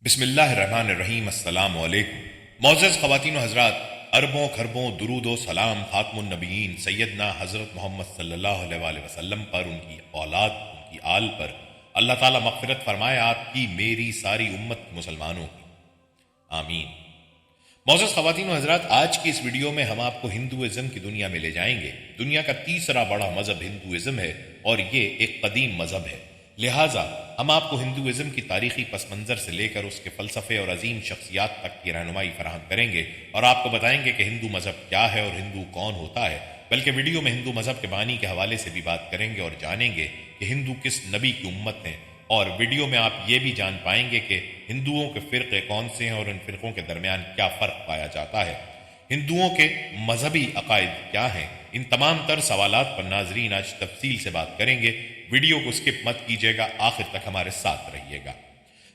بسم اللہ الرحمن الرحیم۔ السلام علیکم معزز خواتین و حضرات، اربوں خربوں درود و سلام خاتم النبیین سیدنا حضرت محمد صلی اللہ علیہ وآلہ وسلم پر، ان کی اولاد، ان کی آل پر اللہ تعالیٰ مغفرت فرمائے، آپ کی میری ساری امت مسلمانوں کی، آمین۔ معزز خواتین و حضرات، آج کی اس ویڈیو میں ہم آپ کو ہندوازم کی دنیا میں لے جائیں گے۔ دنیا کا تیسرا بڑا مذہب ہندوازم ہے اور یہ ایک قدیم مذہب ہے، لہٰذا ہم آپ کو ہندوازم کی تاریخی پس منظر سے لے کر اس کے فلسفے اور عظیم شخصیات تک کی رہنمائی فراہم کریں گے اور آپ کو بتائیں گے کہ ہندو مذہب کیا ہے اور ہندو کون ہوتا ہے، بلکہ ویڈیو میں ہندو مذہب کے بانی کے حوالے سے بھی بات کریں گے اور جانیں گے کہ ہندو کس نبی کی امت ہیں، اور ویڈیو میں آپ یہ بھی جان پائیں گے کہ ہندوؤں کے فرقے کون سے ہیں اور ان فرقوں کے درمیان کیا فرق پایا جاتا ہے، ہندوؤں کے مذہبی عقائد کیا ہیں۔ ان تمام تر سوالات پر ناظرین آج تفصیل سے بات کریں گے، ویڈیو کو سکپ مت کیجیے گا، آخر تک ہمارے ساتھ رہیے گا۔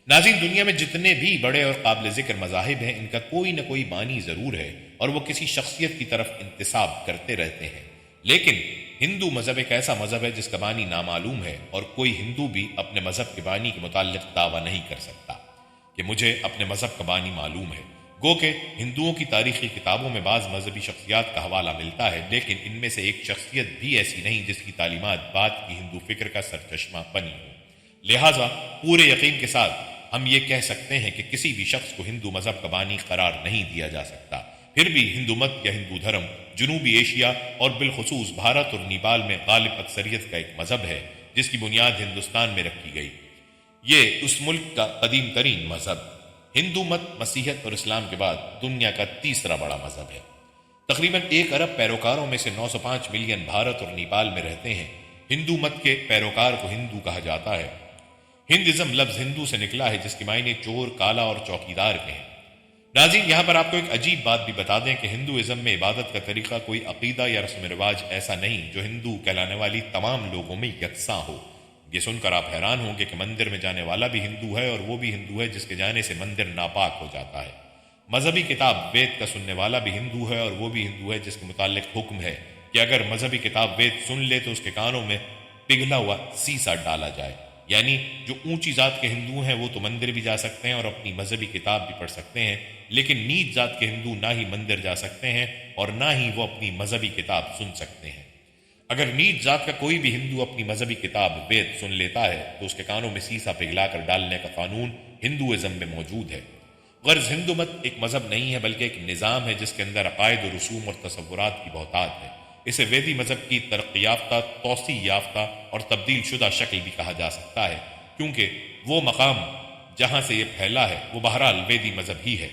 ناظرین، دنیا میں جتنے بھی بڑے اور قابل ذکر مذاہب ہیں، ان کا کوئی نہ کوئی بانی ضرور ہے اور وہ کسی شخصیت کی طرف انتساب کرتے رہتے ہیں، لیکن ہندو مذہب ایک ایسا مذہب ہے جس کا بانی نامعلوم ہے، اور کوئی ہندو بھی اپنے مذہب کے بانی کے متعلق دعویٰ نہیں کر سکتا کہ مجھے اپنے مذہب کا بانی معلوم ہے۔ گو کہ ہندوؤں کی تاریخی کتابوں میں بعض مذہبی شخصیات کا حوالہ ملتا ہے، لیکن ان میں سے ایک شخصیت بھی ایسی نہیں جس کی تعلیمات بعد کی ہندو فکر کا سرچشمہ بنی ہو، لہٰذا پورے یقین کے ساتھ ہم یہ کہہ سکتے ہیں کہ کسی بھی شخص کو ہندو مذہب کا بانی قرار نہیں دیا جا سکتا۔ پھر بھی ہندو مت یا ہندو دھرم جنوبی ایشیا اور بالخصوص بھارت اور نیپال میں غالب اکثریت کا ایک مذہب ہے جس کی بنیاد ہندوستان میں رکھی گئی۔ یہ اس ملک کا قدیم ترین مذہب، ہندو مت مسیحیت اور اسلام کے بعد دنیا کا تیسرا بڑا مذہب ہے۔ تقریباً 1 ارب پیروکاروں میں سے 905 ملین بھارت اور نیپال میں رہتے ہیں۔ ہندو مت کے پیروکار کو ہندو کہا جاتا ہے۔ ہندازم لفظ ہندو سے نکلا ہے جس کے معنی چور، کالا اور چوکیدار کے ہیں۔ ناظرین، یہاں پر آپ کو ایک عجیب بات بھی بتا دیں کہ ہندوازم میں عبادت کا طریقہ کوئی عقیدہ یا رسم رواج ایسا نہیں جو ہندو کہلانے والی تمام لوگوں میں یکساں ہو۔ یہ سن کر آپ حیران ہوں گے کہ مندر میں جانے والا بھی ہندو ہے اور وہ بھی ہندو ہے جس کے جانے سے مندر ناپاک ہو جاتا ہے۔ مذہبی کتاب وید کا سننے والا بھی ہندو ہے اور وہ بھی ہندو ہے جس کے متعلق حکم ہے کہ اگر مذہبی کتاب وید سن لے تو اس کے کانوں میں پگھلا ہوا سیسا ڈالا جائے، یعنی جو اونچی ذات کے ہندو ہیں وہ تو مندر بھی جا سکتے ہیں اور اپنی مذہبی کتاب بھی پڑھ سکتے ہیں، لیکن نیچ ذات کے ہندو نہ ہی مندر جا سکتے ہیں اور نہ ہی وہ اپنی مذہبی کتاب سن سکتے ہیں۔ اگر نیچ ذات کا کوئی بھی ہندو اپنی مذہبی کتاب وید سن لیتا ہے تو اس کے کانوں میں سیسا پگھلا کر ڈالنے کا قانون ہندوازم میں موجود ہے۔ غرض ہندو مت ایک مذہب نہیں ہے بلکہ ایک نظام ہے جس کے اندر عقائد و رسوم اور تصورات کی بہتات ہے۔ اسے ویدی مذہب کی ترقی یافتہ، توسیع یافتہ اور تبدیل شدہ شکل بھی کہا جا سکتا ہے، کیونکہ وہ مقام جہاں سے یہ پھیلا ہے وہ بہرحال ویدی مذہب ہی ہے۔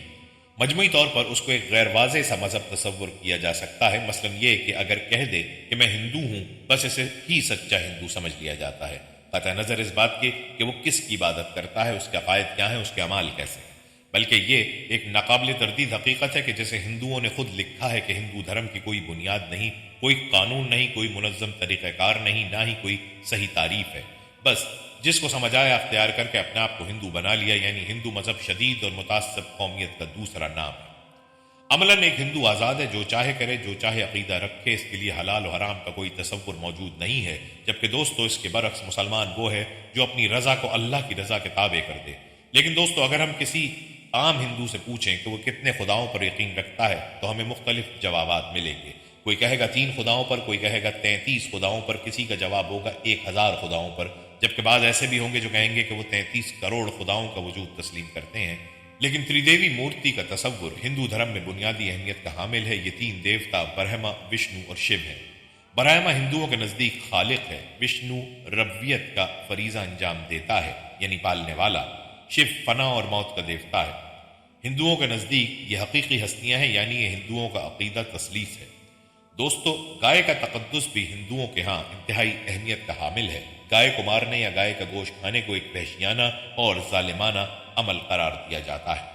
مجموعی طور پر اس کو ایک غیر واضح سا مذہب تصور کیا جا سکتا ہے، مثلا یہ کہ اگر کہہ دے کہ میں ہندو ہوں بس اسے ہی سچا ہندو سمجھ لیا جاتا ہے، قطع نظر اس بات کے کہ وہ کس کی عبادت کرتا ہے، اس کے عقائد کیا ہیں، اس کے اعمال کیسے ہیں، بلکہ یہ ایک ناقابل تردید حقیقت ہے کہ جیسے ہندوؤں نے خود لکھا ہے کہ ہندو دھرم کی کوئی بنیاد نہیں، کوئی قانون نہیں، کوئی منظم طریقہ کار نہیں، نہ ہی کوئی صحیح تعریف ہے، بس جس کو سمجھ آیا اختیار کر کے اپنے آپ کو ہندو بنا لیا، یعنی ہندو مذہب شدید اور متعصب قومیت کا دوسرا نام ہے۔ عملاً ایک ہندو آزاد ہے، جو چاہے کرے، جو چاہے عقیدہ رکھے، اس کے لیے حلال و حرام کا کوئی تصور موجود نہیں ہے، جبکہ دوستو اس کے برعکس مسلمان وہ ہے جو اپنی رضا کو اللہ کی رضا کے تابع کر دے۔ لیکن دوستو اگر ہم کسی عام ہندو سے پوچھیں کہ وہ کتنے خداؤں پر یقین رکھتا ہے تو ہمیں مختلف جوابات ملیں گے۔ کوئی کہے گا 3 خداؤں پر، کوئی کہے گا 33 خداؤں پر، کسی کا جواب ہوگا 1000 خداؤں پر، جبکہ بعض ایسے بھی ہوں گے جو کہیں گے کہ وہ 33 کروڑ خداؤں کا وجود تسلیم کرتے ہیں۔ لیکن تریدیوی مورتی کا تصور ہندو دھرم میں بنیادی اہمیت کا حامل ہے۔ یہ 3 دیوتا برہما، وشنو اور شیو ہیں۔ برہما ہندوؤں کے نزدیک خالق ہے، وشنو ربویت کا فریضہ انجام دیتا ہے یعنی پالنے والا، شیو فنا اور موت کا دیوتا ہے۔ ہندوؤں کے نزدیک یہ حقیقی ہستیاں ہیں، یعنی یہ ہندوؤں کا عقیدہ تثلیث ہے۔ دوستو گائے کا تقدس بھی ہندوؤں کے ہاں انتہائی اہمیت کا حامل ہے۔ گائے کو مارنے یا گائے کا گوشت کھانے کو ایک وحشیانہ اور ظالمانہ عمل قرار دیا جاتا ہے۔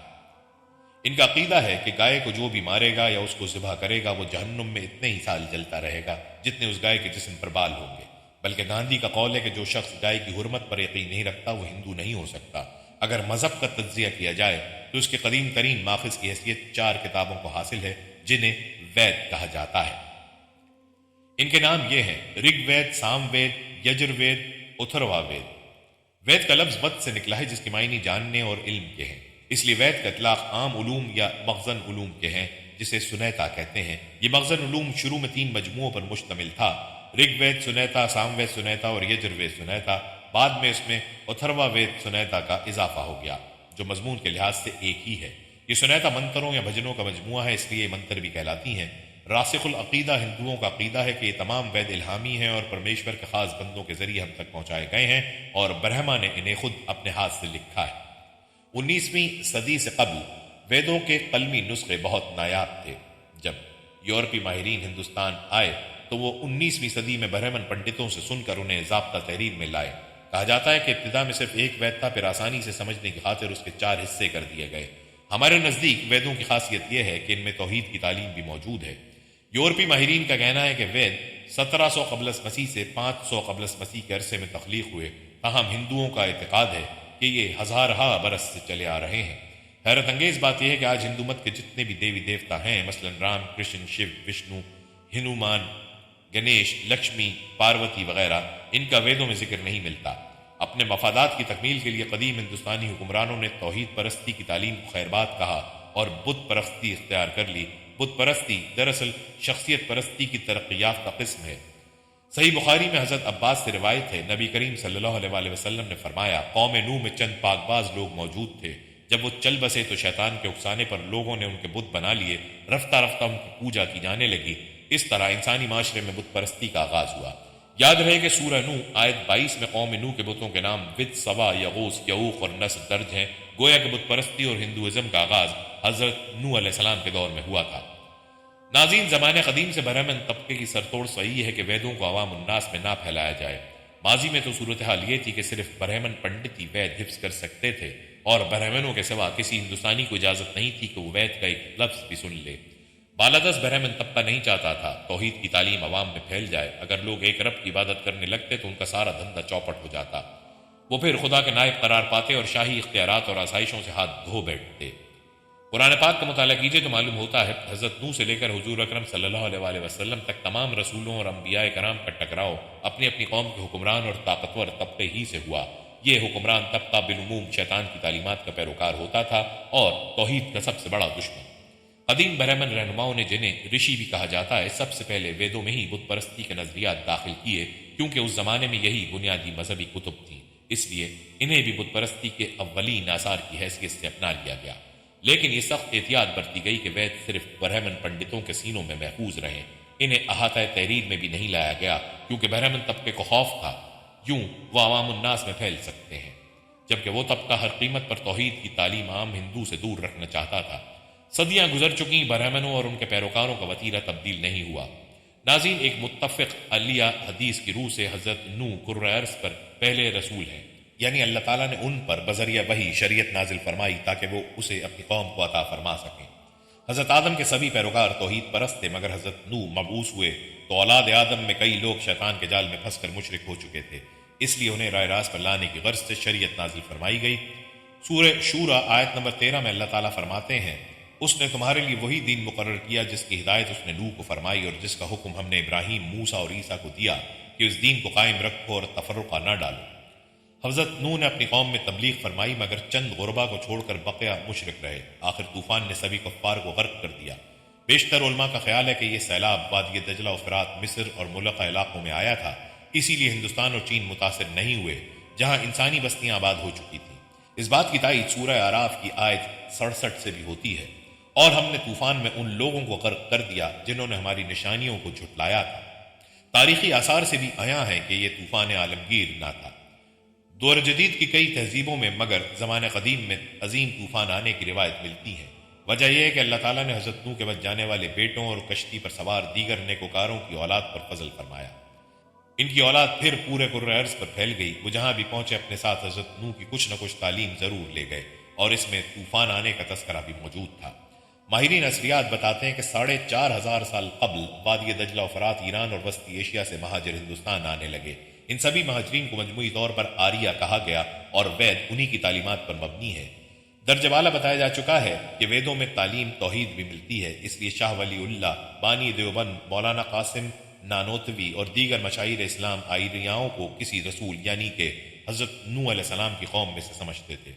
ان کا عقیدہ ہے کہ گائے کو جو بھی مارے گا یا اس کو ذبح کرے گا وہ جہنم میں اتنے ہی سال جلتا رہے گا جتنے اس گائے کے جسم پر بال ہوں گے، بلکہ گاندھی کا قول ہے کہ جو شخص گائے کی حرمت پر یقین نہیں رکھتا وہ ہندو نہیں ہو سکتا۔ اگر مذہب کا تجزیہ کیا جائے تو اس کے قدیم ترین ماخذ کی حیثیت 4 کتابوں کو حاصل ہے جنہیں وید کہا جاتا ہے۔ ان کے نام یہ ہیں: رگ وید، سام وید، یجر وید، اتھروا وید۔ وید کا لفظ ود سے نکلا ہے جس کے معنی جاننے اور علم کے ہیں۔ اس لیے وید کا اطلاق عام علوم یا مخزن علوم کے ہیں، جسے سنیتا کہتے ہیں۔ یہ مخزن علوم شروع میں 3 مجموعوں پر مشتمل تھا: رگ وید سنیتا، سام وید سنیتا اور یجر وید سنیتا۔ بعد میں اس میں اتھروا وید سنیتا کا اضافہ ہو گیا، جو مضمون کے لحاظ سے ایک ہی ہے۔ یہ سنیتا منتروں یا بھجنوں کا مجموعہ ہے، اس لیے یہ منتر بھی کہلاتی ہیں۔ راسخ العقیدہ ہندوؤں کا عقیدہ ہے کہ یہ تمام وید الہامی ہیں اور پرمیشور کے خاص بندوں کے ذریعے ہم تک پہنچائے گئے ہیں، اور برہما نے انہیں خود اپنے ہاتھ سے لکھا ہے۔ 19ویں صدی سے قبل ویدوں کے قلمی نسخے بہت نایاب تھے۔ جب یورپی ماہرین ہندوستان آئے تو وہ 19ویں صدی میں برہمن پنڈتوں سے سن کر انہیں ضابطہ تحریر میں لائے۔ کہا جاتا ہے کہ ابتدا میں صرف ایک وید تھا، پھر آسانی سے سمجھنے کی خاطر اس کے 4 حصے کر دیے گئے۔ ہمارے نزدیک ویدوں کی خاصیت یہ ہے کہ ان میں توحید کی تعلیم بھی موجود ہے۔ یورپی ماہرین کا کہنا ہے کہ وید 1700 قبل مسیح سے 500 قبل مسیح کے عرصے میں تخلیق ہوئے، تاہم ہندوؤں کا اعتقاد ہے کہ یہ ہزارہا برس سے چلے آ رہے ہیں۔ حیرت انگیز بات یہ ہے کہ آج ہندو مت کے جتنے بھی دیوی دیوتا ہیں، مثلا رام، کرشن، شیو، وشنو، ہنومان، گنیش، لکشمی، پاروتی وغیرہ، ان کا ویدوں میں ذکر نہیں ملتا۔ اپنے مفادات کی تکمیل کے لیے قدیم ہندوستانی حکمرانوں نے توحید پرستی کی تعلیم کو خیربات کہا اور بت پرستی اختیار کر لی۔ بت پرستی دراصل شخصیت پرستی کی ترقی یافتہ قسم ہے۔ صحیح بخاری میں حضرت عباس سے روایت ہے، نبی کریم صلی اللہ علیہ وسلم نے فرمایا، قوم نوح میں چند پاک باز لوگ موجود تھے، جب وہ چل بسے تو شیطان کے اکسانے پر لوگوں نے ان کے بت بنا لیے، رفتہ رفتہ ان کی پوجا کی جانے لگی۔ اس طرح انسانی معاشرے میں بت پرستی کا آغاز ہوا۔ یاد رہے کہ سورہ نوح آیت 22 میں قوم نوح کے بتوں کے نام ود، سوا، یغوث، یعوق اور نصر درج ہیں۔ گویا کہ بت پرستی اور ہندوازم کا آغاز حضرت نوح علیہ السلام کے دور میں ہوا تھا۔ ناظرین، زمانے قدیم سے برہمن طبقے کی سرتوڑ صحیح ہے کہ ویدوں کو عوام الناس میں نہ پھیلایا جائے۔ ماضی میں تو صورتحال یہ تھی کہ صرف برہمن پنڈت ہی وید حفظ کر سکتے تھے، اور برہمنوں کے سوا کسی ہندوستانی کو اجازت نہیں تھی کہ وہ وید کا ایک لفظ بھی سن لے۔ بالادست برہمن طبقہ نہیں چاہتا تھا توحید کی تعلیم عوام میں پھیل جائے۔ اگر لوگ ایک رب کی عبادت کرنے لگتے تو ان کا سارا دھندا چوپٹ ہو جاتا، وہ پھر خدا کے نائب قرار پاتے اور شاہی اختیارات اور آسائشوں سے ہاتھ دھو بیٹھتے۔ قرآن پاک کا مطالعہ کیجئے تو معلوم ہوتا ہے حضرت نوح سے لے کر حضور اکرم صلی اللہ علیہ وسلم تک تمام رسولوں اور انبیاء کرام کا ٹکراؤ اپنی اپنی قوم کے حکمران اور طاقتور طبقے ہی سے ہوا۔ یہ حکمران طبقہ بالعموم شیطان کی تعلیمات کا پیروکار ہوتا تھا اور توحید کا سب سے بڑا دشمن۔ قدیم برہمن رہنماؤں نے، جنہیں رشی بھی کہا جاتا ہے، سب سے پہلے ویدوں میں ہی بت پرستی کے نظریات داخل کیے، کیونکہ اس زمانے میں یہی بنیادی مذہبی کتب تھیں، اس لیے انہیں بھی بت پرستی کے اولین آثار کی حیثیت سے اپنا لیا گیا۔ لیکن یہ سخت احتیاط برتی گئی کہ وید صرف برہمن پنڈتوں کے سینوں میں محفوظ رہیں، انہیں احاطہ تحریر میں بھی نہیں لایا گیا، کیونکہ برہمن طبقے کو خوف تھا یوں وہ عوام الناس میں پھیل سکتے ہیں، جبکہ وہ طبقہ ہر قیمت پر توحید کی تعلیم عام ہندو سے دور رکھنا چاہتا تھا۔ صدیاں گزر چکی، برہمنوں اور ان کے پیروکاروں کا وتیرہ تبدیل نہیں ہوا۔ ناظرین، ایک متفق علیہ حدیث کی روح سے حضرت نوح کرۂ ارض پر پہلے رسول ہیں، یعنی اللہ تعالیٰ نے ان پر بذریعہ وحی شریعت نازل فرمائی تاکہ وہ اسے اپنی قوم کو عطا فرما سکیں۔ حضرت آدم کے سبھی پیروکار توحید پرست تھے، مگر حضرت نوح مبعوث ہوئے تو اولاد آدم میں کئی لوگ شیطان کے جال میں پھنس کر مشرک ہو چکے تھے، اس لیے انہیں راہ راست پر لانے کی غرض سے شریعت نازل فرمائی گئی۔ سورہ شورى آیت نمبر 13 میں اللہ تعالیٰ فرماتے ہیں، اس نے تمہارے لیے وہی دین مقرر کیا جس کی ہدایت اس نے نوح کو فرمائی اور جس کا حکم ہم نے ابراہیم، موسیٰ اور عیسیٰ کو دیا کہ اس دین کو قائم رکھو اور تفرقہ نہ ڈالو۔ حضرت نوح نے اپنی قوم میں تبلیغ فرمائی، مگر چند غربا کو چھوڑ کر بقیہ مشرک رہے۔ آخر طوفان نے سبھی کفار کو غرق کر دیا۔ بیشتر علماء کا خیال ہے کہ یہ سیلاب وادی دجلہ و فرات، مصر اور ملقہ علاقوں میں آیا تھا، اسی لیے ہندوستان اور چین متاثر نہیں ہوئے جہاں انسانی بستیاں آباد ہو چکی تھیں۔ اس بات کی تائید سورہ اعراف کی آیت 67 سے بھی ہوتی ہے، اور ہم نے طوفان میں ان لوگوں کو غرق کر دیا جنہوں نے ہماری نشانیوں کو جھٹلایا تھا۔ تاریخی آثار سے بھی عیاں ہے کہ یہ طوفان عالمگیر نہ تھا۔ دور جدید کی کئی تہذیبوں میں مگر زمانہ قدیم میں عظیم طوفان آنے کی روایت ملتی ہے۔ وجہ یہ ہے کہ اللہ تعالیٰ نے حضرت نوح کے بچ جانے والے بیٹوں اور کشتی پر سوار دیگر نیکوکاروں کی اولاد پر فضل فرمایا۔ ان کی اولاد پھر پورے کرۂ ارض پر پھیل گئی۔ وہ جہاں بھی پہنچے اپنے ساتھ حضرت نوح کی کچھ نہ کچھ تعلیم ضرور لے گئے، اور اس میں طوفان آنے کا تذکرہ بھی موجود تھا۔ ماہرین اثریات بتاتے ہیں کہ 4500 سال قبل وادی دجلہ و فرات ایران اور وسطی ایشیا سے مہاجر ہندوستان آنے لگے۔ ان سبھی مہاجرین کو مجموعی طور پر آریہ کہا گیا اور وید انہی کی تعلیمات پر مبنی ہے۔ درجہ والا بتایا جا چکا ہے کہ ویدوں میں تعلیم توحید بھی ملتی ہے، اس لیے شاہ ولی اللہ، بانی دیوبند، مولانا قاسم نانوتوی اور دیگر مشاہیر اسلام آریاؤں کو کسی رسول یعنی کہ حضرت نوح علیہ السلام کی قوم میں سے سمجھتے تھے۔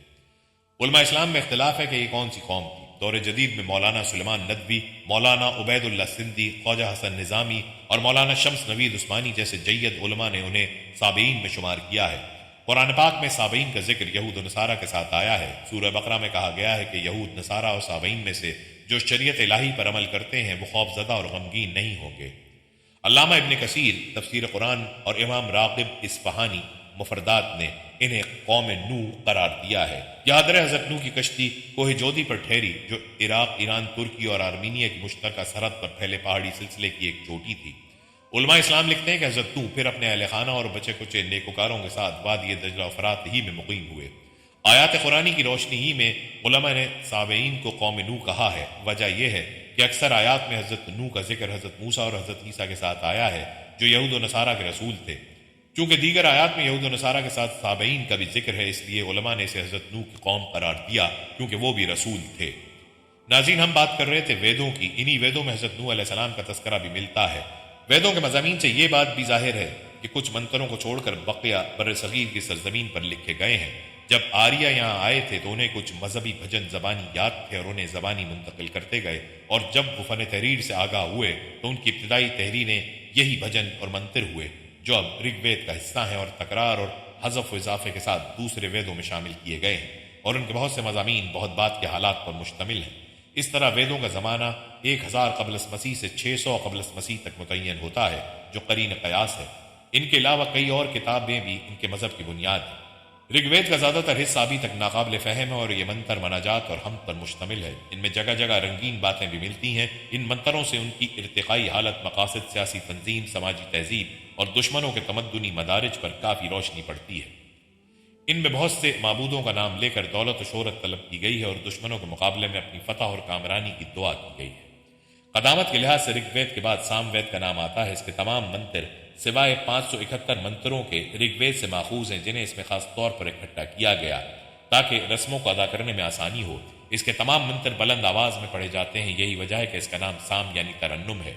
علماء اسلام میں اختلاف ہے کہ یہ کون سی قوم تھی۔ دور جدید میں مولانا سلیمان ندوی، مولانا عبید اللہ سندھی، خواجہ حسن نظامی اور مولانا شمس نوید عثمانی جیسے جید علماء نے انہیں سابعین میں شمار کیا ہے۔ قرآن پاک میں سابعین کا ذکر یہود و نصارہ کے ساتھ آیا ہے۔ سورہ بقرہ میں کہا گیا ہے کہ یہود، نصارہ اور سابعین میں سے جو شریعت الہی پر عمل کرتے ہیں وہ خوف زدہ اور غمگین نہیں ہوں گے۔ علامہ ابن کثیر تفسیر قرآن اور امام راغب اصفہانی مفردات نے انہیں قوم نو قرار دیا ہے۔ یاد رہے حضرت نو کی کشتی کوہ جودی پر ٹھہری، جو عراق، ایران، ترکی اور آرمینیا کی مشترکہ سرحد پر پھیلے پہاڑی سلسلے کی ایک چوٹی تھی۔ علماء اسلام لکھتے ہیں کہ حضرت نو پھر اپنے اہل خانہ اور بچے کچے نیکوکاروں کے ساتھ وادی دجلہ و فرات ہی میں مقیم ہوئے۔ آیات قرآنی کی روشنی ہی میں علماء نے سابعین کو قوم نو کہا ہے۔ وجہ یہ ہے کہ اکثر آیات میں حضرت نو کا ذکر حضرت موسیٰ اور حضرت عیسیٰ کے ساتھ آیا ہے جو یہود و نصارہ کے رسول تھے۔ چونکہ دیگر آیات میں یہود و نصارہ کے ساتھ سابعین کا بھی ذکر ہے، اس لیے علماء نے اسے حضرت نو کی قوم قرار دیا کیونکہ وہ بھی رسول تھے۔ ناظرین، ہم بات کر رہے تھے ویدوں کی۔ انہی ویدوں میں حضرت نو علیہ السلام کا تذکرہ بھی ملتا ہے۔ ویدوں کے مضامین سے یہ بات بھی ظاہر ہے کہ کچھ منتروں کو چھوڑ کر بقیہ بر صغیر کی سرزمین پر لکھے گئے ہیں۔ جب آریہ یہاں آئے تھے تو انہیں کچھ مذہبی بھجن زبانی یاد تھے اور انہیں زبانی منتقل کرتے گئے، اور جب وہ فن تحریر سے آگاہ ہوئے تو ان کی ابتدائی تحریریں یہی بھجن اور منتر ہوئے جو اب رگ وید کا حصہ ہیں اور تکرار اور حذف و اضافے کے ساتھ دوسرے ویدوں میں شامل کیے گئے ہیں، اور ان کے بہت سے مضامین بہت بعد کے حالات پر مشتمل ہیں۔ اس طرح ویدوں کا زمانہ 1000 قبل مسیح سے 600 قبل مسیح تک متعین ہوتا ہے جو قرین قیاس ہے۔ ان کے علاوہ کئی اور کتابیں بھی ان کے مذہب کی بنیاد ہیں۔ رگ وید کا زیادہ تر حصہ ابھی تک ناقابل فہم ہے اور یہ منتر مناجات اور حمد پر مشتمل ہے۔ ان میں جگہ جگہ رنگین باتیں بھی ملتی ہیں۔ ان منتروں سے ان کی ارتقائی حالت، مقاصد، سیاسی تنظیم، سماجی تہذیب اور دشمنوں کے تمدنی مدارج پر کافی روشنی پڑتی ہے۔ ان میں بہت سے معبودوں کا نام لے کر دولت و شہرت طلب کی گئی ہے اور دشمنوں کے مقابلے میں اپنی فتح اور کامرانی کی دعا کی گئی ہے۔ قدامت کے لحاظ سے رگ وید کے بعد سام وید کا نام آتا ہے۔ اس کے تمام منتر سوائے 571 منتروں کے رگ وید سے ماخوذ ہیں جنہیں اس میں خاص طور پر اکٹھا کیا گیا تاکہ رسموں کو ادا کرنے میں آسانی ہو۔ اس کے تمام منتر بلند آواز میں پڑھے جاتے ہیں، یہی وجہ ہے کہ اس کا نام سام یعنی ترنم ہے۔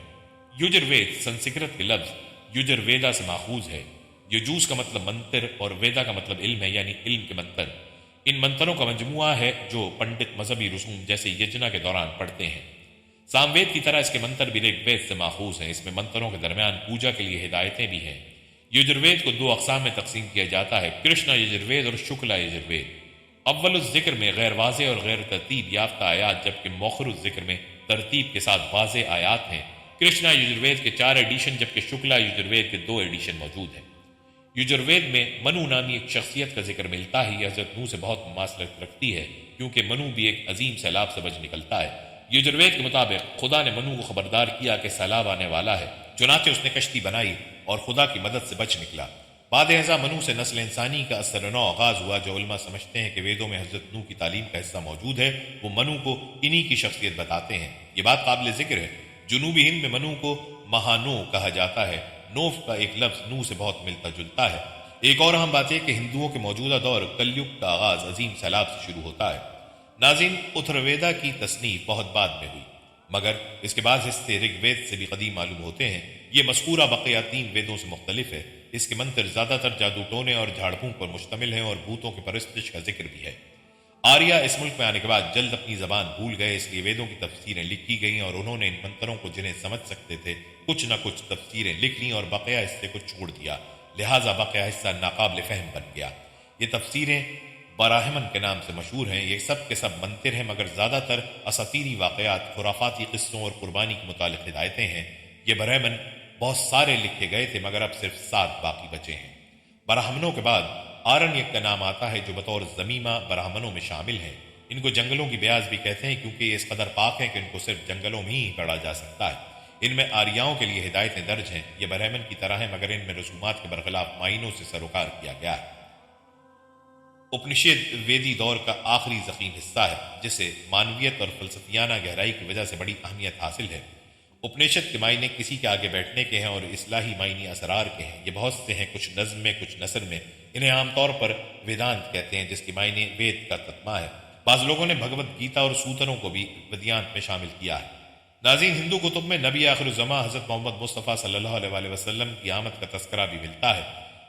یجر وید سنسکرت کے لفظ یجر ویدا سے ماخوذ ہے۔ یجوس کا مطلب منتر اور ویدا کا مطلب علم ہے، یعنی علم کے منتر۔ ان منتروں کا مجموعہ ہے جو پنڈت مذہبی رسوم جیسے یجنا کے دوران پڑھتے ہیں۔ سام وید کی طرح اس کے منتر بھی رگ وید سے ماخوذ ہیں۔ اس میں منتروں کے درمیان پوجا کے لیے ہدایتیں بھی ہیں۔ یجروید کو 2 اقسام میں تقسیم کیا جاتا ہے، کرشنا یجروید اور شکلا یجروید۔ اول الذکر میں غیر واضح اور غیر ترتیب یافتہ آیات، جبکہ مؤخر الذکر میں ترتیب کے ساتھ واضح آیات ہیں۔ کرشنا یجروید کے 4 ایڈیشن جبکہ شکلا یجروید کے 2 ایڈیشن موجود ہیں۔ یجروید میں منو نامی ایک شخصیت کا ذکر ملتا ہے۔ یہ حضرت نوح سے بہت مماثلت رکھتی ہے کیونکہ منو بھی ایک عظیم سیلاب سے بچ نکلتا ہے۔ یجروید کے مطابق خدا نے منو کو خبردار کیا کہ سیلاب آنے والا ہے، چنانچہ اس نے کشتی بنائی اور خدا کی مدد سے بچ نکلا۔ بعد ازاں منو سے نسل انسانی کا اثر نو آغاز ہوا۔ جو علماء سمجھتے ہیں کہ ویدوں میں حضرت نوح کی تعلیم کا حصہ موجود ہے وہ منو کو انہی کی شخصیت بتاتے ہیں۔ یہ بات قابل ذکر ہے۔ جنوبی ہند میں منو کو مہانو کہا جاتا ہے۔ نوف کا ایک لفظ نو سے بہت ملتا جلتا ہے۔ ایک اور اہم بات ہے کہ ہندوؤں کے موجودہ دور کلیگ کا آغاز عظیم سیلاب سے شروع ہوتا ہے۔ ناظرین، اتھرویدا کی تصنیف بہت بعد میں ہوئی، مگر اس کے بعد حصے رگ وید سے بھی قدیم معلوم ہوتے ہیں۔ یہ مذکورہ بقیہ 3 ویدوں سے مختلف ہے۔ اس کے منتر زیادہ تر جادو ٹونے اور جھاڑ پھونک پر مشتمل ہیں اور بھوتوں کی پرستش کا ذکر بھی ہے۔ آریہ اس ملک میں آنے کے بعد جلد اپنی زبان بھول گئے، اس لیے ویدوں کی تفسیریں لکھی گئیں اور انہوں نے ان منتروں کو جنہیں سمجھ سکتے تھے کچھ نہ کچھ تفسیریں لکھ لیں اور بقیہ حصے کو چھوڑ دیا، لہٰذا بقیہ حصہ ناقابل فہم بن گیا۔ یہ تفسیریں براہمن کے نام سے مشہور ہیں۔ یہ سب کے سب منتر ہیں مگر زیادہ تر اساطیری واقعات، خرافاتی قصوں اور قربانی کے متعلق ہدایتیں ہیں۔ یہ براہمن بہت سارے لکھے گئے تھے مگر اب صرف 7 باقی بچے ہیں۔ براہمنوں کے بعد آرنیک کا نام آتا ہے جو بطور ضمیمہ براہمنوں میں شامل ہیں۔ ان کو جنگلوں کی بیاز بھی کہتے ہیں کیونکہ یہ اس قدر پاک ہیں کہ ان کو صرف جنگلوں میں ہی پڑھا جا سکتا ہے۔ ان میں آریاؤں کے لیے ہدایتیں درج ہیں۔ یہ براہمن کی طرح ہیں مگر ان میں رسومات کے برخلاف معینوں سے سروکار کیا گیا ہے۔ اپنشد ویدی دور کا آخری ضخیم حصہ ہے جسے معنویت اور فلسفیانہ گہرائی کی وجہ سے بڑی اہمیت حاصل ہے۔ اپنشد کے معنی کسی کے آگے بیٹھنے کے ہیں اور اصلاحی معنی اسرار کے ہیں۔ یہ بہت سے ہیں، کچھ نظم میں کچھ نثر میں۔ انہیں عام طور پر ویدانت کہتے ہیں جس کی معنی وید کا تتمہ ہے۔ بعض لوگوں نے بھگوت گیتا اور سوتروں کو بھی ودیانت میں شامل کیا ہے۔ ناظرین، ہندو کتب میں نبی آخر الزماں حضرت محمد مصطفیٰ صلی اللہ علیہ وسلم کی آمد کا تذکرہ بھی ملتا ہے۔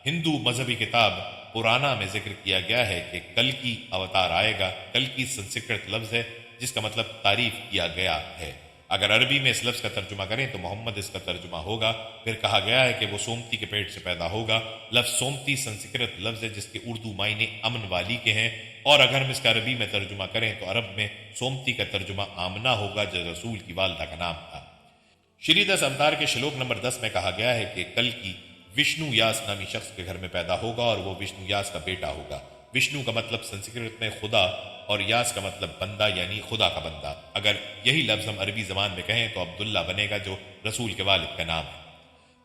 ہندو مذہبی کتاب پرانا میں ذکر کیا گیا ہے کہ کل کی اوتار آئے گا۔ کل کی سنسکرت لفظ ہے جس کا مطلب تعریف کیا گیا ہے۔ اگر عربی میں اس لفظ کا ترجمہ کریں تو محمد اس کا ترجمہ ہوگا۔ پھر کہا گیا ہے کہ وہ سومتی کے پیٹ سے پیدا ہوگا۔ لفظ سومتی سنسکرت لفظ ہے جس کے اردو معنی امن والی کے ہیں، اور اگر ہم اس کا عربی میں ترجمہ کریں تو عرب میں سومتی کا ترجمہ آمنہ ہوگا جو رسول کی والدہ کا نام تھا۔ شری دس اوتار کے شلوک نمبر 10 میں کہا گیا ہے کہ کل کی وشنو یاس نامی شخص کے گھر میں پیدا ہوگا اور وہ وشنو یاس کا بیٹا ہوگا۔ وشنو کا مطلب سنسکرت میں خدا اور یاس کا مطلب بندہ یعنی خدا کا بندہ۔ اگر یہی لفظ ہم عربی زبان میں کہیں تو عبداللہ بنے گا جو رسول کے والد کا نام ہے۔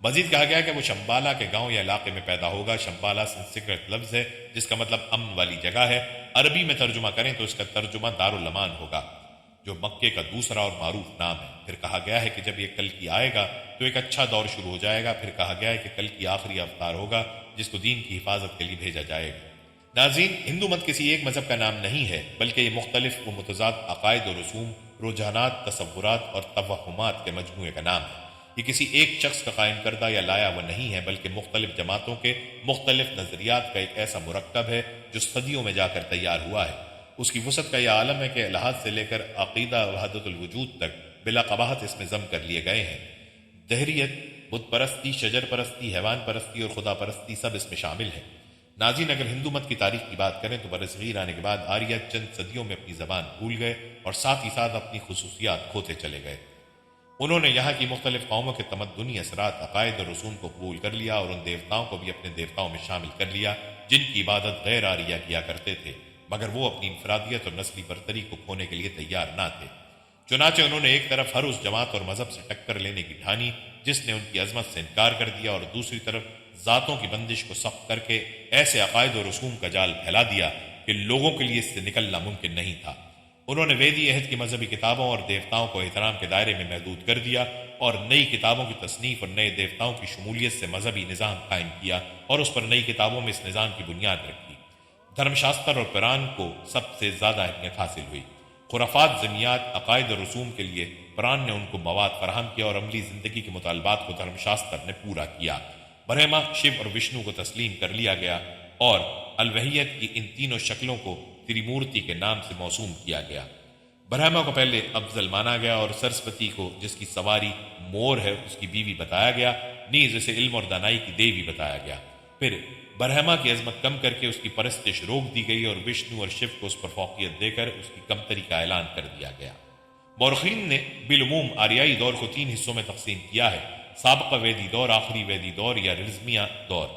مزید کہا گیا کہ وہ شمبالا کے گاؤں یا علاقے میں پیدا ہوگا۔ شمبالا سنسکرت لفظ ہے جس کا مطلب امن والی جگہ ہے۔ عربی میں ترجمہ کریں تو اس کا ترجمہ دارالامان ہوگا جو مکے کا دوسرا اور معروف نام ہے۔ پھر کہا گیا ہے کہ جب یہ کل کی آئے گا تو ایک اچھا دور شروع ہو جائے گا۔ پھر کہا گیا ہے کہ کل کی آخری اوتار ہوگا جس کو دین کی حفاظت کے لیے بھیجا جائے گا۔ ناظرین، ہندو مت کسی ایک مذہب کا نام نہیں ہے بلکہ یہ مختلف و متضاد عقائد و رسوم، رجحانات، تصورات اور توہمات کے مجموعے کا نام ہے۔ یہ کسی ایک شخص کا قائم کردہ یا لایا وہ نہیں ہے بلکہ مختلف جماعتوں کے مختلف نظریات کا ایک ایسا مرکب ہے جو صدیوں میں جا کر تیار ہوا ہے۔ اس کی وسعت کا یہ عالم ہے کہ الہات سے لے کر عقیدہ وحدت الوجود تک بلا قباحت اس میں ضم کر لیے گئے ہیں۔ دہریت، بت پرستی، شجر پرستی، حیوان پرستی اور خدا پرستی سب اس میں شامل ہیں۔ ناظرین، اگر ہندو مت کی تاریخ کی بات کریں تو برصغیر آنے کے بعد آریہ چند صدیوں میں اپنی زبان بھول گئے اور ساتھ ہی ساتھ اپنی خصوصیات کھوتے چلے گئے۔ انہوں نے یہاں کی مختلف قوموں کے تمدنی اثرات، عقائد اور رسوم کو قبول کر لیا اور ان دیوتاؤں کو بھی اپنے دیوتاؤں میں شامل کر لیا جن کی عبادت غیر آریہ کیا کرتے تھے، مگر وہ اپنی انفرادیت اور نسلی برتری کو کھونے کے لیے تیار نہ تھے۔ چنانچہ انہوں نے ایک طرف ہر اس جماعت اور مذہب سے ٹکر لینے کی ٹھانی جس نے ان کی عظمت سے انکار کر دیا، اور دوسری طرف ذاتوں کی بندش کو سخت کر کے ایسے عقائد و رسوم کا جال پھیلا دیا کہ لوگوں کے لیے اس سے نکلنا ممکن نہیں تھا۔ انہوں نے ویدی عہد کی مذہبی کتابوں اور دیوتاؤں کو احترام کے دائرے میں محدود کر دیا اور نئی کتابوں کی تصنیف اور نئے دیوتاؤں کی شمولیت سے مذہبی نظام قائم کیا اور اس پر نئی کتابوں میں اس نظام کی بنیاد رکھی۔ دھرم شاستر اور پران کو سب سے زیادہ اہمیت حاصل ہوئی۔ خرافات، ضمیات، عقائد اور رسوم کے لیے پران نے ان کو مواد فراہم کیا اور عملی زندگی کے مطالبات کو دھرم شاستر نے پورا کیا۔ برہما، شیو اور وشنو کو تسلیم کر لیا گیا اور الوہیت کی ان تینوں شکلوں کو تریمورتی کے نام سے موسوم کیا گیا۔ برہما کو پہلے افضل مانا گیا اور سرسوتی کو، جس کی سواری مور ہے، اس کی بیوی بتایا گیا، نیز اسے علم اور دانائی کی دیوی بتایا گیا۔ پھر برہما کی عظمت کم کر کے اس کی پرستش روک دی گئی اور وشنو اور شیو کو اس پر فوقیت دے کر اس کی کمتری کا اعلان کر دیا گیا۔ مورخین نے بالعموم آریائی دور کو 3 حصوں میں تقسیم کیا ہے: سابقہ ویدی دور، آخری ویدی دور یا رزمیہ دور۔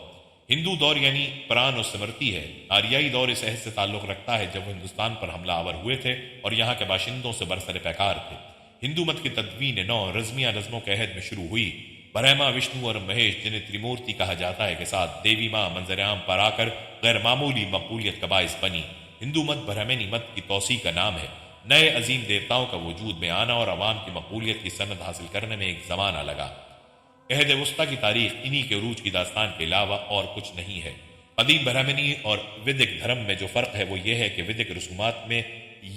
ہندو دور یعنی پران اور سمرتی ہے۔ آریائی دور اس عہد سے تعلق رکھتا ہے جب وہ ہندوستان پر حملہ آور ہوئے تھے اور یہاں کے باشندوں سے برسر پیکار تھے۔ ہندو مت کی تدوین نو رزمیہ نظموں کے عہد میں شروع ہوئی۔ برہما، وشنو اور مہیش، جنہیں تریمورتی کہا جاتا ہے، کے ساتھ دیوی ماں منظر عام پر آ کر غیر معمولی مقبولیت کا باعث بنی۔ ہندو مت برہمنی مت کی توسیع کا نام ہے۔ نئے عظیم دیوتاؤں کا وجود میں آنا اور عوام کی مقبولیت کی سند حاصل کرنے میں ایک زمانہ لگا۔ عہد وسطیٰ کی تاریخ انہی کے عروج کی داستان کے علاوہ اور کچھ نہیں ہے۔ قدیم برہمنی اور ویدک دھرم میں جو فرق ہے وہ یہ ہے کہ ویدک رسومات میں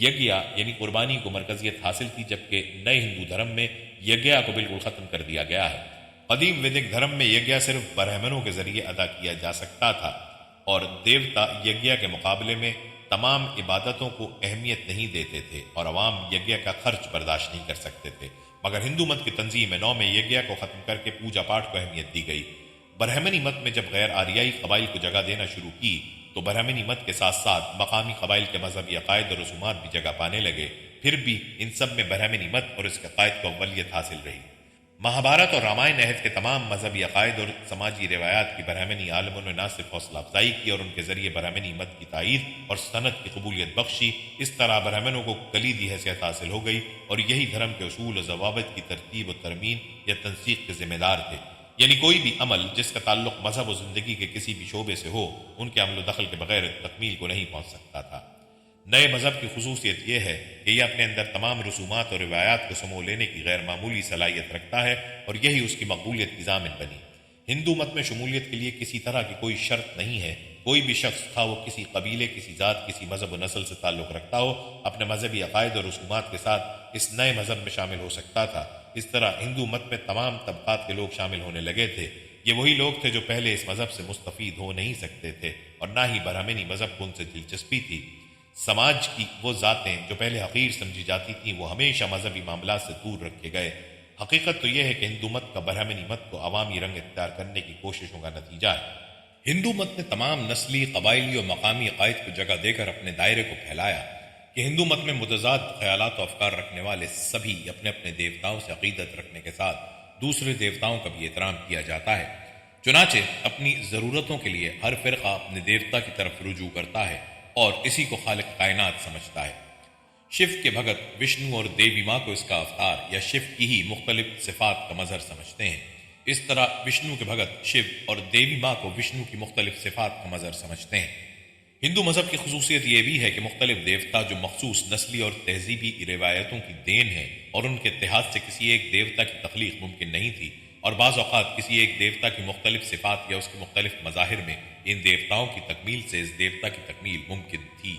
یگیا یعنی قربانی کو مرکزیت حاصل تھی، جبکہ نئے ہندو دھرم میں یگیا کو بالکل ختم کر دیا گیا ہے۔ قدیم ویدک دھرم میں یگیا صرف برہمنوں کے ذریعے ادا کیا جا سکتا تھا اور دیوتا یگیا کے مقابلے میں تمام عبادتوں کو اہمیت نہیں دیتے تھے اور عوام یگیا کا خرچ برداشت نہیں کر سکتے تھے، مگر ہندو مت کی تنظیم نو میں یگیا کو ختم کر کے پوجا پاٹ کو اہمیت دی گئی۔ برہمنی مت میں جب غیر آریائی قبائل کو جگہ دینا شروع کی تو برہمنی مت کے ساتھ ساتھ مقامی قبائل کے مذہبی عقائد اور رسومات بھی جگہ پانے لگے۔ پھر بھی ان سب میں برہمنی مت اور اس کے عقائد کو اولیت حاصل رہی۔ مہابھارت اور رامائن عہد کے تمام مذہبی عقائد اور سماجی روایات کی برہمنی عالموں نے نہ صرف حوصلہ افزائی کی اور ان کے ذریعے برہمنی مت کی تائید اور سند کی قبولیت بخشی۔ اس طرح برہمنوں کو کلیدی حیثیت حاصل ہو گئی اور یہی دھرم کے اصول و ضوابط کی ترتیب و ترمیم یا تنسیق کے ذمہ دار تھے۔ یعنی کوئی بھی عمل جس کا تعلق مذہب و زندگی کے کسی بھی شعبے سے ہو، ان کے عمل و دخل کے بغیر تکمیل کو نہیں پہنچ سکتا تھا۔ نئے مذہب کی خصوصیت یہ ہے کہ یہ اپنے اندر تمام رسومات اور روایات کو سمو لینے کی غیر معمولی صلاحیت رکھتا ہے اور یہی اس کی مقبولیت کی ضامن بنی۔ ہندو مت میں شمولیت کے لیے کسی طرح کی کوئی شرط نہیں ہے۔ کوئی بھی شخص تھا وہ کسی قبیلے، کسی ذات، کسی مذہب و نسل سے تعلق رکھتا ہو، اپنے مذہبی عقائد اور رسومات کے ساتھ اس نئے مذہب میں شامل ہو سکتا تھا۔ اس طرح ہندو مت میں تمام طبقات کے لوگ شامل ہونے لگے تھے۔ یہ وہی لوگ تھے جو پہلے اس مذہب سے مستفید ہو نہیں سکتے تھے اور نہ ہی برہمنی مذہب کو ان سے دلچسپی تھی۔ سماج کی وہ ذاتیں جو پہلے حقیر سمجھی جاتی تھیں وہ ہمیشہ مذہبی معاملات سے دور رکھے گئے۔ حقیقت تو یہ ہے کہ ہندو مت کا برہمنی مت کو عوامی رنگ اختیار کرنے کی کوششوں کا نتیجہ ہے۔ ہندو مت نے تمام نسلی، قبائلی اور مقامی عقائد کو جگہ دے کر اپنے دائرے کو پھیلایا کہ ہندو مت میں متضاد خیالات و افکار رکھنے والے سبھی اپنے اپنے دیوتاؤں سے عقیدت رکھنے کے ساتھ دوسرے دیوتاؤں کا بھی احترام کیا جاتا ہے۔ چنانچہ اپنی ضرورتوں کے لیے ہر فرقہ اپنے دیوتا کی طرف رجوع کرتا ہے اور اسی کو خالق کائنات سمجھتا ہے۔ شیو کے بھگت وشنو اور دیوی ماں کو اس کا اوتار یا شیو کی ہی مختلف صفات کا مظہر سمجھتے ہیں۔ اس طرح وشنو کے بھگت شیو اور دیوی ماں کو وشنو کی مختلف صفات کا مظہر سمجھتے ہیں۔ ہندو مذہب کی خصوصیت یہ بھی ہے کہ مختلف دیوتا جو مخصوص نسلی اور تہذیبی روایتوں کی دین ہے اور ان کے اتحاد سے کسی ایک دیوتا کی تخلیق ممکن نہیں تھی، اور بعض اوقات کسی ایک دیوتا کی مختلف صفات یا اس کے مختلف مظاہر میں ان دیوتاؤں کی تکمیل سے اس دیوتا کی تکمیل ممکن تھی۔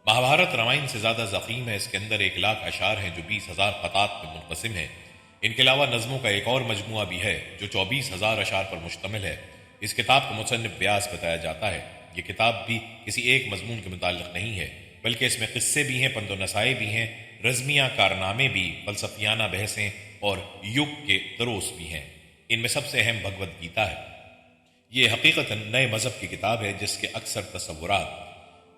مہابھارت رامائن سے زیادہ ضخیم ہے، اس کے اندر 1,00,000 اشعار ہیں جو 20,000 قطعات میں منقسم ہیں۔ ان کے علاوہ نظموں کا ایک اور مجموعہ بھی ہے جو 24,000 اشعار پر مشتمل ہے۔ اس کتاب کو مصنف ویاس بتایا جاتا ہے۔ یہ کتاب بھی کسی ایک مضمون کے متعلق نہیں ہے، بلکہ اس میں قصے بھی ہیں، پند و نصائح بھی ہیں، رزمیہ کارنامے بھی، فلسفیانہ بحثیں اور یگ کے دروس بھی ہیں۔ ان میں سب سے اہم بھگوت گیتا ہے۔ یہ حقیقتاً نئے مذہب کی کتاب ہے جس کے اکثر تصورات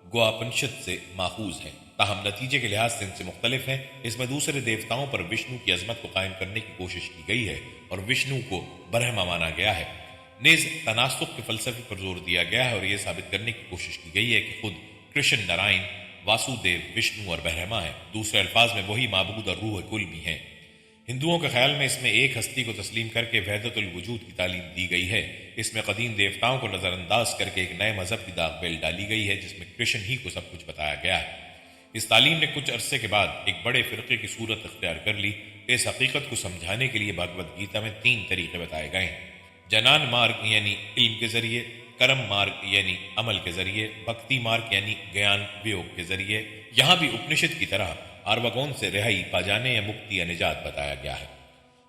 گواپنشد سے ماخوذ ہیں، تاہم نتیجے کے لحاظ سے ان سے مختلف ہیں۔ اس میں دوسرے دیوتاؤں پر وشنو کی عظمت کو قائم کرنے کی کوشش کی گئی ہے اور وشنو کو برہما مانا گیا ہے۔ نیز تناسخ کے فلسفے پر زور دیا گیا ہے اور یہ ثابت کرنے کی کوشش کی گئی ہے کہ خود کرشن نارائن، واسودیو، وشنو اور برہما ہے۔ دوسرے الفاظ میں وہی معبود اور روح کل بھی ہیں۔ ہندوؤں کے خیال میں اس میں ایک ہستی کو تسلیم کر کے وحدت الوجود کی تعلیم دی گئی ہے۔ اس میں قدیم دیوتاؤں کو نظر انداز کر کے ایک نئے مذہب کی داغ بیل ڈالی گئی ہے جس میں کرشن ہی کو سب کچھ بتایا گیا ہے۔ اس تعلیم نے کچھ عرصے کے بعد ایک بڑے فرقے کی صورت اختیار کر لی۔ اس حقیقت کو سمجھانے کے لیے بھگوت گیتا میں 3 طریقے بتائے گئے ہیں: جنان مارگ یعنی علم کے ذریعے، کرم مارگ یعنی عمل کے ذریعے، بھکتی مارگ یعنی گیان ویوگ کے ذریعے۔ یہاں بھی اپنشد کی طرح آروگون سے رہائی پا جانے یا مکتی یا نجات بتایا گیا ہے۔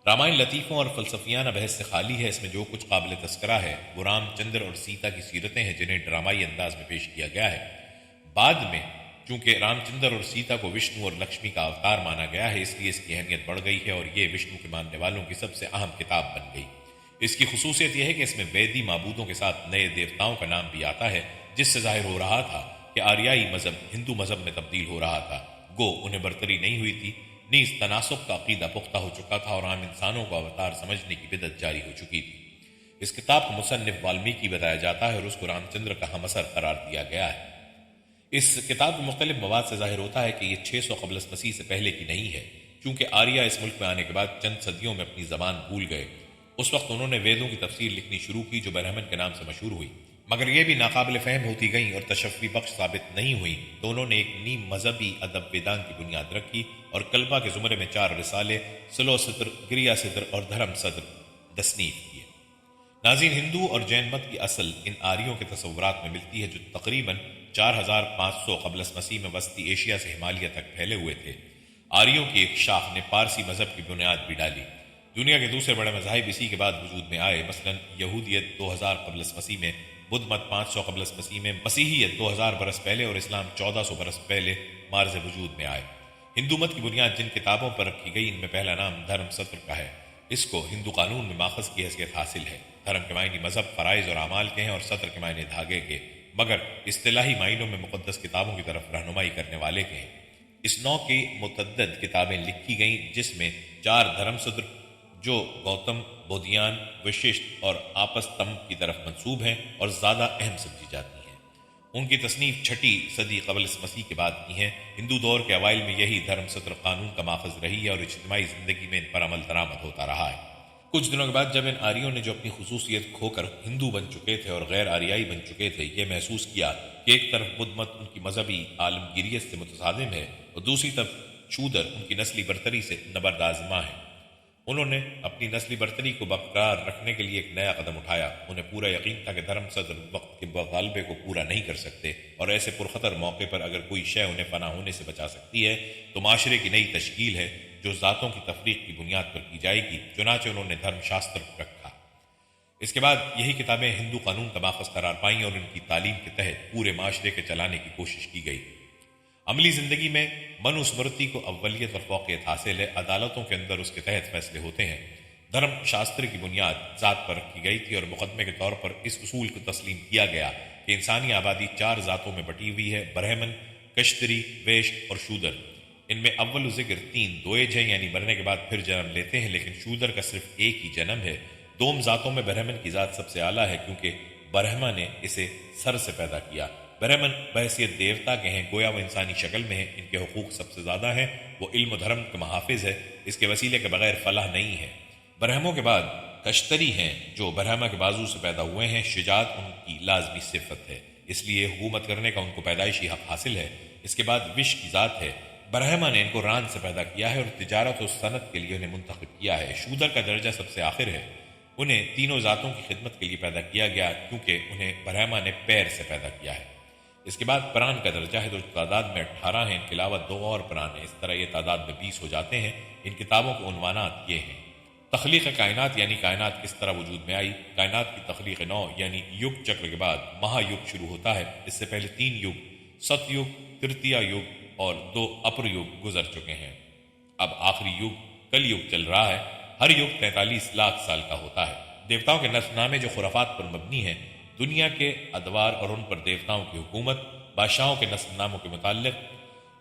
رامائن لطیفوں اور فلسفیانہ بحث سے خالی ہے۔ اس میں جو کچھ قابل تذکرہ ہے وہ رام چندر اور سیتا کی سیرتیں ہیں جنہیں ڈرامائی انداز میں پیش کیا گیا ہے۔ بعد میں چونکہ رام چندر اور سیتا کو وشنو اور لکشمی کا اوتار مانا گیا ہے، اس لیے اس کی اہمیت بڑھ گئی ہے اور یہ وشنو کے ماننے والوں کی سب سے اہم کتاب بن گئی۔ اس کی خصوصیت یہ ہے کہ اس میں ویدی معبودوں کے ساتھ نئے دیوتاؤں کا نام بھی آتا ہے، جس سے ظاہر ہو رہا تھا کہ آریائی مذہب ہندو مذہب میں تبدیل ہو رہا تھا۔ گو انہیں برتری نہیں ہوئی تھی، نیز تناسخ کا عقیدہ پختہ ہو چکا تھا اور عام انسانوں کو اوتار سمجھنے کی بدعت جاری ہو چکی تھی۔ اس کتاب کو مصنف والمیکی بتایا جاتا ہے اور اس کو رام چندر کا ہم اثر قرار دیا گیا ہے۔ اس کتاب کے مختلف مواد سے ظاہر ہوتا ہے کہ یہ 600 قبل مسیح سے پہلے کی نہیں ہے، چونکہ آریہ اس ملک میں آنے کے بعد چند صدیوں میں اپنی زبان بھول گئے۔ اس وقت انہوں نے ویدوں کی تفسیر لکھنی شروع کی جو برہمن کے نام سے مشہور ہوئی، مگر یہ بھی ناقابل فہم ہوتی گئیں اور تشفی بخش ثابت نہیں ہوئی، تو انہوں نے ایک نیم مذہبی ادب ویدان کی بنیاد رکھی اور کلپا کے زمرے میں 4 رسالے سلو ستر، گریا ستر اور دھرم ستر تصنیف کیے۔ ناظرین، ہندو اور جین مت کی اصل ان آریوں کے تصورات میں ملتی ہے جو تقریباً 4500 قبل مسیح میں وسطی ایشیا سے ہمالیہ تک پھیلے ہوئے تھے۔ آریوں کی ایک شاخ نے پارسی مذہب کی بنیاد بھی ڈالی۔ دنیا کے دوسرے بڑے مذاہب اسی کے بعد وجود میں آئے، مثلا یہودیت 2000 قبل مسیح میں، بدھ مت 500 قبل مسیح میں، مسیحیت 2000 برس پہلے اور اسلام 1400 برس پہلے مارز وجود میں آئے۔ ہندو مت کی بنیاد جن کتابوں پر رکھی گئی ان میں پہلا نام دھرم ستر کا ہے۔ اس کو ہندو قانون میں ماخذ کی حیثیت حاصل ہے۔ دھرم کے معنی مذہب، فرائض اور اعمال کے ہیں اور ستر کے معنی دھاگے کے، مگر اصطلاحی معنوں میں مقدس کتابوں کی طرف رہنمائی کرنے والے کے ہیں۔ اس نوع کی متعدد کتابیں لکھی گئیں جس میں 4 دھرم ستر جو گوتم، بودھیان، وششٹ اور آپستم کی طرف منسوب ہیں اور زیادہ اہم سمجھی جاتی ہیں۔ ان کی تصنیف 6 صدی قبل مسیح کے بعد کی ہیں۔ ہندو دور کے اوائل میں یہی دھرم ستر قانون کا ماخذ رہی ہے اور اجتماعی زندگی میں ان پر عمل درآمد ہوتا رہا ہے۔ کچھ دنوں کے بعد جب ان آریوں نے جو اپنی خصوصیت کھو کر ہندو بن چکے تھے اور غیر آریائی بن چکے تھے، یہ محسوس کیا کہ ایک طرف بدھ مت ان کی مذہبی عالمگیریت سے متصادم ہے اور دوسری طرف شودر ان کی نسلی برتری سے نبرد آزما ہے، انہوں نے اپنی نسلی برتری کو برقرار رکھنے کے لیے ایک نیا قدم اٹھایا۔ انہیں پورا یقین تھا کہ دھرم صدر وقت کے غالبے کو پورا نہیں کر سکتے اور ایسے پرخطر موقع پر اگر کوئی شے انہیں فنا ہونے سے بچا سکتی ہے تو معاشرے کی نئی تشکیل ہے جو ذاتوں کی تفریق کی بنیاد پر کی جائے گی۔ چنانچہ انہوں نے دھرم شاستر رکھا۔ اس کے بعد یہی کتابیں ہندو قانون کا ماخذ قرار پائیں اور ان کی تعلیم کے تحت پورے معاشرے کے چلانے کی کوشش کی گئی۔ عملی زندگی میں منو اسمرتی کو اولیت اور فوقیت حاصل ہے۔ عدالتوں کے اندر اس کے تحت فیصلے ہوتے ہیں۔ دھرم شاستر کی بنیاد ذات پر رکھی گئی تھی اور مقدمے کے طور پر اس اصول کو تسلیم کیا گیا کہ انسانی آبادی 4 ذاتوں میں بٹی ہوئی ہے: برہمن، کشتری، ویش اور شودر۔ ان میں اول ذکر 3 دوئج ہیں، یعنی مرنے کے بعد پھر جنم لیتے ہیں، لیکن شودر کا صرف ایک ہی جنم ہے۔ دوم ذاتوں میں برہمن کی ذات سب سے اعلیٰ ہے، کیونکہ برہما نے اسے سر سے پیدا کیا۔ برہمن بحیثیت دیوتا کے ہیں، گویا وہ انسانی شکل میں ہیں، ان کے حقوق سب سے زیادہ ہیں، وہ علم و دھرم کے محافظ ہے، اس کے وسیلے کے بغیر فلاح نہیں ہے۔ برہموں کے بعد کشتری ہیں، جو برہما کے بازو سے پیدا ہوئے ہیں، شجاعت ان کی لازمی صفت ہے، اس لیے حکومت کرنے کا ان کو پیدائشی حق حاصل ہے۔ اس کے بعد وش کی ذات ہے، برہما نے ان کو ران سے پیدا کیا ہے اور تجارت و صنعت کے لیے انہیں منتخب کیا ہے۔ شودر کا درجہ سب سے آخر ہے، انہیں تینوں ذاتوں کی خدمت کے لیے پیدا کیا گیا، کیونکہ انہیں برہما نے پیر سے پیدا کیا ہے۔ اس کے بعد پران کا درجہ ہے، جو تعداد میں 18 ہیں، ان کے علاوہ 2 اور پران ہیں، اس طرح یہ تعداد میں 20 ہو جاتے ہیں۔ ان کتابوں کے عنوانات یہ ہیں: تخلیق کائنات، یعنی کائنات کس طرح وجود میں آئی۔ کائنات کی تخلیق نو، یعنی یگ چکر کے بعد مہا یگ شروع ہوتا ہے۔ اس سے پہلے 3 یگ، ست یگ، ترتیا یگ اور 2 اپر یگ گزر چکے ہیں۔ اب آخری یگ کل یگ چل رہا ہے۔ ہر یگ 43 لاکھ سال کا ہوتا ہے۔ دیوتاؤں کے نسل نامے جو خرافات پر مبنی ہیں، دنیا کے ادوار اور ان پر دیوتاؤں کی حکومت، بادشاہوں کے نسل ناموں کے متعلق۔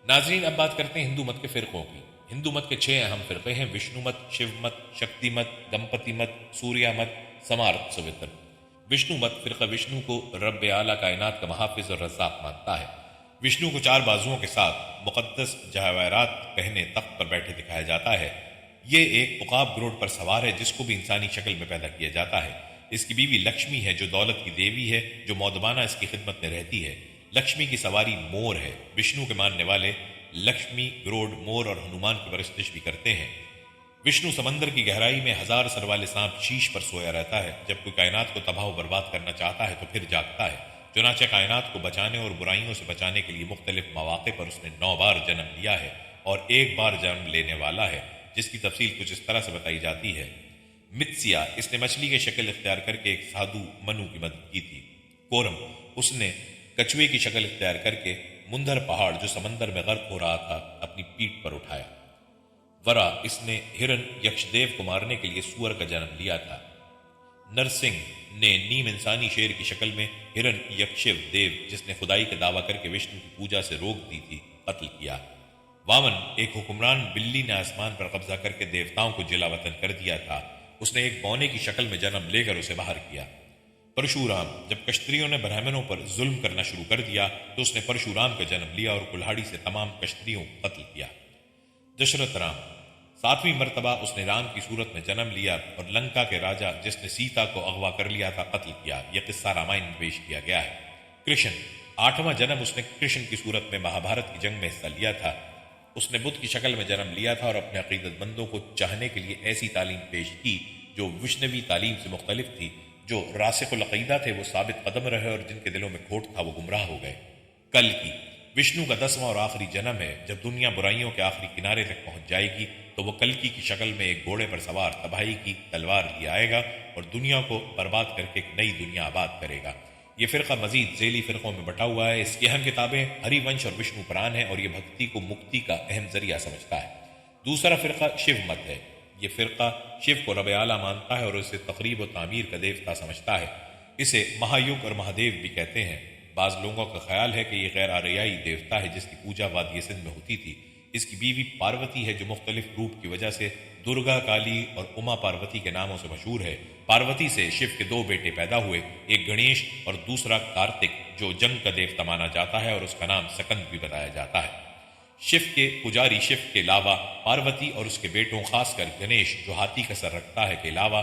ناظرین، اب بات کرتے ہیں ہندو مت کے فرقوں کی۔ ہندو مت کے 6 اہم فرقے ہیں: وشنو مت، شیو مت، شکتی مت، گنپتی مت، سوریا مت، سمارت سوتر۔ وشنو مت فرقہ وشنو کو رب اعلیٰ کائنات کا محافظ اور رزاق مانتا ہے۔ وشنو کو 4 بازوؤں کے ساتھ مقدس جواہرات پہنے تخت پر بیٹھے دکھایا جاتا ہے۔ یہ ایک عقاب گروڑ پر سوار ہے، جس کو بھی انسانی شکل میں پیدا کیا جاتا ہے۔ اس کی بیوی لکشمی ہے، جو دولت کی دیوی ہے، جو مودبانہ اس کی خدمت میں رہتی ہے۔ لکشمی کی سواری مور ہے۔ وشنو کے ماننے والے لکشمی، گروڑ، مور اور ہنومان کی پرستش بھی کرتے ہیں۔ وشنو سمندر کی گہرائی میں 1000 سر والے سانپ شیش پر سویا رہتا ہے۔ جب کوئی کائنات کو تباہ و برباد کرنا چاہتا ہے تو پھر جاگتا ہے۔ چنانچہ کائنات کو بچانے اور برائیوں سے بچانے کے لیے مختلف مواقع پر اس نے 9 بار جنم لیا ہے اور 1 بار جنم لینے والا ہے، جس کی تفصیل کچھ اس طرح سے بتائی جاتی ہے: متسیا، اس نے مچھلی کی شکل اختیار کر کے ایک سادھو منو کی مدد کی تھی۔ کورم، اس نے کچھوے کی شکل اختیار کر کے مندر پہاڑ جو سمندر میں غرق ہو رہا تھا اپنی پیٹھ پر اٹھایا۔ ورا، اس نے ہرن یکش دیو کو مارنے کے لیے سور کا جنم لیا تھا۔ نرسنگ نے نیم انسانی شیر کی شکل میں ہرن یکشو دیو، جس نے خدائی کا دعویٰ کر کے وشنو کی پوجا سے روک دی تھی، قتل کیا۔ وامن، ایک حکمران بلی نے آسمان پر قبضہ کر کے دیوتاؤں کو جلا وطن کر دیا تھا۔ اس نے ایک بونے کی شکل میں جنم لے کر اسے باہر کیا۔ پرشورام، جب کشتریوں نے برہمنوں پر ظلم کرنا شروع کر دیا تو اس نے پرشورام کا جنم لیا اور کلہاڑی سے تمام کشتریوں کو قتل کیا۔ دشرت رام، 7ویں مرتبہ اس نے رام کی صورت میں جنم لیا اور لنکا کے راجہ جس نے سیتا کو اغوا کر لیا تھا قتل کیا۔ یہ قصہ رامائن میں پیش کیا گیا ہے۔ کرشن، 8واں جنم اس نے کرشن کی صورت میں مہابھارت کی جنگ میں حصہ لیا تھا۔ اس نے بدھ کی شکل میں جنم لیا تھا اور اپنے عقیدت مندوں کو چاہنے کے لیے ایسی تعلیم پیش کی جو وشنوی تعلیم سے مختلف تھی۔ جو راسخ العقیدہ تھے وہ ثابت قدم رہے اور جن کے دلوں میں کھوٹ تھا وہ گمراہ ہو گئے۔ کل کی، وشنو کا 10واں اور آخری جنم ہے۔ جب دنیا برائیوں کے آخری کنارے تک پہنچ جائے گی تو وہ کلکی کی شکل میں ایک گھوڑے پر سوار تباہی کی تلوار لیے آئے گا اور دنیا کو برباد کر کے ایک نئی دنیا آباد کرے گا۔ یہ فرقہ مزید ذیلی فرقوں میں بٹا ہوا ہے۔ اس کی اہم کتابیں ہری ونش اور وشنو پران ہیں اور یہ بھکتی کو مکتی کا اہم ذریعہ سمجھتا ہے۔ دوسرا فرقہ شیو مت ہے۔ یہ فرقہ شیو کو رب اعلیٰ مانتا ہے اور اسے تقریب و تعمیر کا دیوتا سمجھتا ہے۔ اسے مہایگ اور مہادیو بھی کہتے ہیں۔ بعض لوگوں کا خیال ہے کہ یہ غیر آریائی دیوتا ہے جس کی پوجا وادی سندھ میں ہوتی تھی۔ اس کی بیوی پاروتی ہے جو مختلف روپ کی وجہ سے درگا کالی اور اما پاروتی کے ناموں سے مشہور ہے۔ پاروتی سے شیو کے 2 بیٹے پیدا ہوئے، ایک گنیش اور دوسرا کارتک جو جنگ کا دیوتا مانا جاتا ہے اور اس کا نام سکند بھی بتایا جاتا ہے۔ شیو کے پجاری شیو کے علاوہ پاروتی اور اس کے بیٹوں خاص کر گنیش جو ہاتھی کا سر رکھتا ہے کے علاوہ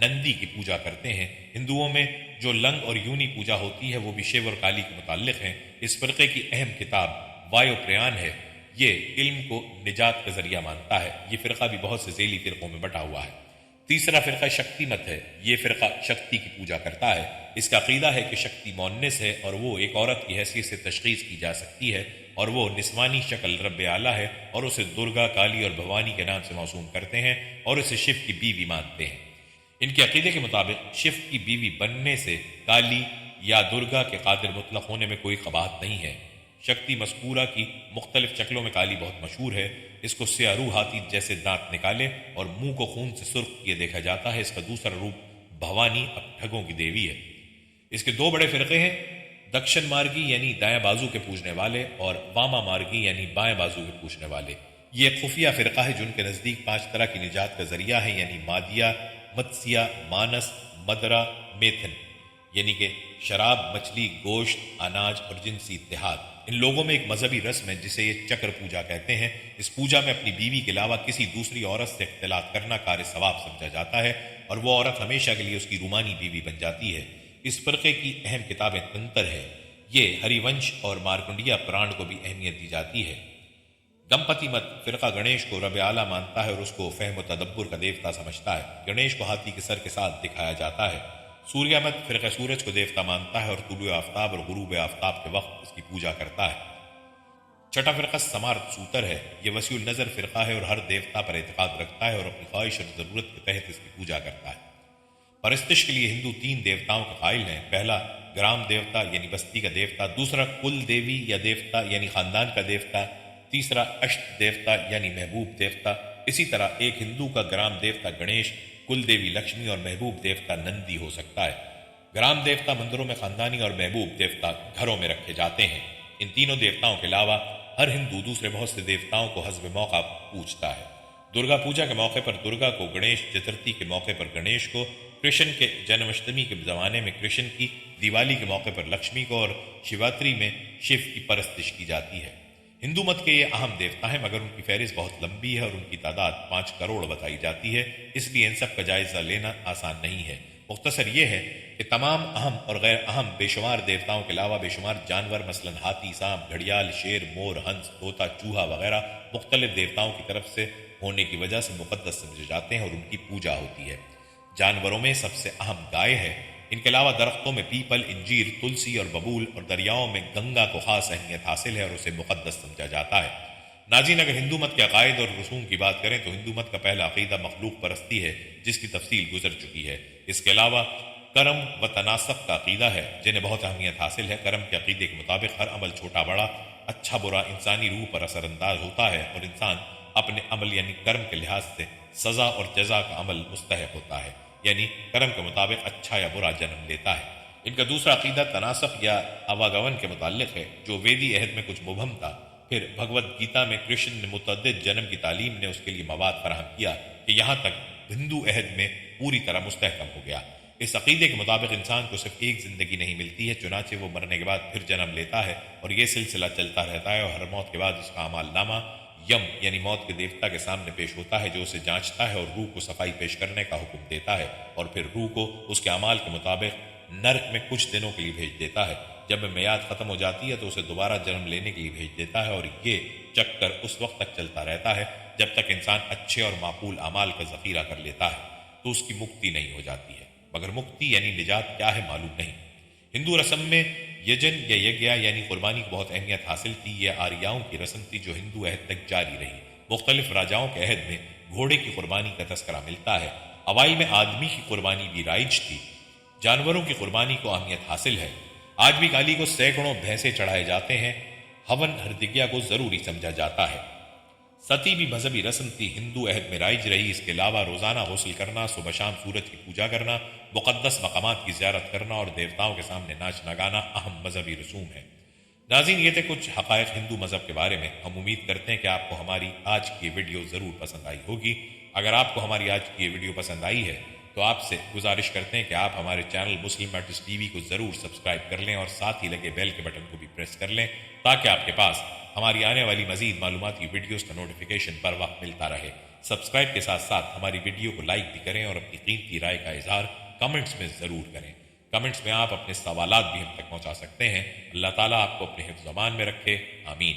نندی کی پوجا کرتے ہیں۔ ہندوؤں میں جو لنگ اور یونی پوجا ہوتی ہے وہ بھی شیو اور کالی کے متعلق ہیں۔ اس فرقے کی اہم کتاب وایو پریان ہے۔ یہ علم کو نجات کا ذریعہ مانتا ہے۔ یہ فرقہ بھی بہت سے ذیلی فرقوں میں بٹا ہوا ہے۔ تیسرا فرقہ شکتی مت ہے۔ یہ فرقہ شکتی کی پوجا کرتا ہے۔ اس کا عقیدہ ہے کہ شکتی مونس ہے اور وہ ایک عورت کی حیثیت سے تشخیص کی جا سکتی ہے اور وہ نسوانی شکل رب اعلیٰ ہے اور اسے درگا، کالی اور بھوانی کے نام سے موسوم کرتے ہیں اور اسے شیو کی بیوی مانتے ہیں۔ ان کے عقیدے کے مطابق شیو کی بیوی بننے سے کالی یا درگا کے قادر مطلق ہونے میں کوئی قباحت نہیں ہے۔ شکتی مذکورہ کی مختلف شکلوں میں کالی بہت مشہور ہے۔ اس کو سیاہ روح ہاتھی جیسے دانت نکالے اور منہ کو خون سے سرخ کیے دیکھا جاتا ہے۔ اس کا دوسرا روپ بھوانی اپٹھگوں کی دیوی ہے۔ اس کے دو بڑے فرقے ہیں، دکشن مارگی یعنی دائیں بازو کے پوجنے والے اور واما مارگی یعنی بائیں بازو کے پوجنے والے۔ یہ ایک خفیہ فرقہ ہے جن کے نزدیک 5 طرح کی نجات کا ذریعہ ہے، یعنی مادیہ، متسیہ، مانس، مدرا، میتھن، یعنی کہ شراب، مچھلی، گوشت، اناج اور جنسی اتحاد۔ ان لوگوں میں ایک مذہبی رسم ہے جسے یہ چکر پوجا کہتے ہیں۔ اس پوجا میں اپنی بیوی کے علاوہ کسی دوسری عورت سے اختلاط کرنا کار ثواب سمجھا جاتا ہے اور وہ عورت ہمیشہ کے لیے اس کی رومانی بیوی بن جاتی ہے۔ اس فرقے کی اہم کتابیں تنتر ہے۔ یہ ہری ونش اور مارکنڈیا پران کو بھی اہمیت دی جاتی ہے۔ گمپتی مت فرقہ گنیش کو رب اعلیٰ مانتا ہے اور اس کو فہم و تدبر کا دیوتا سمجھتا ہے۔ گنیش کو ہاتھی کے سر کے ساتھ دکھایا جاتا ہے۔ سوریہ مت فرقہ سورج کو دیوتا مانتا ہے اور طلوع آفتاب اور غروب آفتاب کے وقت اس کی پوجا کرتا ہے۔ چھٹا فرقہ سمارت سوتر ہے۔ یہ وسیع النظر فرقہ ہے اور ہر دیوتا پر اعتقاد رکھتا ہے اور اپنی خواہش اور ضرورت کے تحت اس کی پوجا کرتا ہے۔ پرستش کے لیے ہندو 3 دیوتاؤں کے قائل ہیں۔ پہلا گرام دیوتا یعنی بستی کا دیوتا، دوسرا کل دیوی یا دیوتا یعنی خاندان کا دیوتا، تیسرا اشت دیوتا یعنی محبوب دیوتا۔ اسی طرح ایک ہندو کا گرام دیوتا گنیش، کل دیوی لکشمی اور محبوب دیوتا نندی ہو سکتا ہے۔ گرام دیوتا مندروں میں خاندانی اور محبوب دیوتا گھروں میں رکھے جاتے ہیں۔ ان تینوں دیوتاؤں کے علاوہ ہر ہندو دوسرے بہت سے دیوتاؤں کو حسب موقع پوجتا ہے۔ درگا پوجا کے موقع پر درگا کو، گنیش چترتھی کے موقع پر گنیش کو، کرشن کے جنم اشٹمی کے زمانے میں کرشن کی، دیوالی کے موقع پر لکشمی کو اور شیواتری میں شیو کی پرستش کی جاتی ہے۔ ہندو مت کے یہ اہم دیوتا ہیں مگر ان کی فہرست بہت لمبی ہے اور ان کی تعداد 5 کروڑ بتائی جاتی ہے، اس لیے ان سب کا جائزہ لینا آسان نہیں ہے۔ مختصر یہ ہے کہ تمام اہم اور غیر اہم بے شمار دیوتاؤں کے علاوہ بے شمار جانور مثلا ہاتھی، سانپ، گھڑیال، شیر، مور، ہنس، طوطا، چوہا وغیرہ مختلف دیوتاؤں کی طرف سے ہونے کی وجہ سے مقدس سمجھے جاتے ہیں اور ان کی پوجا ہوتی ہے۔ جانوروں میں سب سے اہم گائے ہے۔ ان کے علاوہ درختوں میں پیپل، انجیر، تلسی اور ببول اور دریاؤں میں گنگا کو خاص اہمیت حاصل ہے اور اسے مقدس سمجھا جاتا ہے۔ ناظرین، اگر ہندو مت کے عقائد اور رسوم کی بات کریں تو ہندو مت کا پہلا عقیدہ مخلوق پرستی ہے جس کی تفصیل گزر چکی ہے۔ اس کے علاوہ کرم و تناسخ کا عقیدہ ہے جنہیں بہت اہمیت حاصل ہے۔ کرم کے عقیدے کے مطابق ہر عمل چھوٹا بڑا، اچھا برا انسانی روح پر اثر انداز ہوتا ہے اور انسان اپنے عمل یعنی کرم کے لحاظ سے سزا اور جزا کا عمل مستحق ہوتا ہے، یعنی کرم کے مطابق اچھا یا برا جنم لیتا ہے۔ ان کا دوسرا عقیدہ تناسخ یا اواگمن کے متعلق ہے جو ویدی عہد میں کچھ مبہم تھا، پھر بھگوت گیتا میں کرشن نے متعدد جنم کی تعلیم نے اس کے لیے مواد فراہم کیا کہ یہاں تک ہندو عہد میں پوری طرح مستحکم ہو گیا۔ اس عقیدے کے مطابق انسان کو صرف ایک زندگی نہیں ملتی ہے، چنانچہ وہ مرنے کے بعد پھر جنم لیتا ہے اور یہ سلسلہ چلتا رہتا ہے اور ہر موت کے بعد اس کا اعمال نامہ یم یعنی موت کے دیوتا کے سامنے پیش ہوتا ہے جو اسے جانچتا ہے اور روح کو صفائی پیش کرنے کا حکم دیتا ہے اور پھر روح کو اس کے اعمال کے مطابق نرک میں کچھ دنوں کے لیے بھیج دیتا ہے۔ جب میعاد ختم ہو جاتی ہے تو اسے دوبارہ جنم لینے کے لیے بھیج دیتا ہے اور یہ چکر اس وقت تک چلتا رہتا ہے جب تک انسان اچھے اور معقول اعمال کا ذخیرہ کر لیتا ہے تو اس کی مکتی نہیں ہو جاتی ہے۔ مگر مکتی یعنی نجات کیا ہے معلوم نہیں۔ ہندو رسم میں یجن یا یگیا یعنی قربانی کو بہت اہمیت حاصل تھی۔ یہ آریاؤں کی رسم تھی جو ہندو عہد تک جاری رہی۔ مختلف راجاؤں کے عہد میں گھوڑے کی قربانی کا تذکرہ ملتا ہے۔ اوائل میں آدمی کی قربانی بھی رائج تھی۔ جانوروں کی قربانی کو اہمیت حاصل ہے۔ آج بھی کالی کو سینکڑوں بھینسے چڑھائے جاتے ہیں۔ ہون ہردگیا کو ضروری سمجھا جاتا ہے۔ ستی بھی مذہبی رسم تھی، ہندو عہد میں رائج رہی۔ اس کے علاوہ روزانہ غسل کرنا، صبح شام سورج کی پوجا کرنا، مقدس مقامات کی زیارت کرنا اور دیوتاؤں کے سامنے ناچنا گانا اہم مذہبی رسوم ہیں۔ ناظرین، یہ تھے کچھ حقائق ہندو مذہب کے بارے میں۔ ہم امید کرتے ہیں کہ آپ کو ہماری آج کی یہ ویڈیو ضرور پسند آئی ہوگی۔ اگر آپ کو ہماری آج کی یہ ویڈیو پسند آئی ہے تو آپ سے گزارش کرتے ہیں کہ آپ ہمارے چینل مسلم میٹرز ٹی وی کو ضرور سبسکرائب کر لیں اور ساتھ ہی لگے بیل کے بٹن کو بھی پریس کر لیں تاکہ آپ کے پاس ہماری آنے والی مزید معلوماتی ویڈیوز کا نوٹیفیکیشن پر وقت ملتا رہے۔ سبسکرائب کے ساتھ ساتھ ہماری ویڈیو کو لائک بھی کریں اور اپنی قیمتی رائے کا اظہار کمنٹس میں ضرور کریں۔ کمنٹس میں آپ اپنے سوالات بھی ہم تک پہنچا سکتے ہیں۔ اللہ تعالیٰ آپ کو اپنے حفظ و امان میں رکھے، آمین۔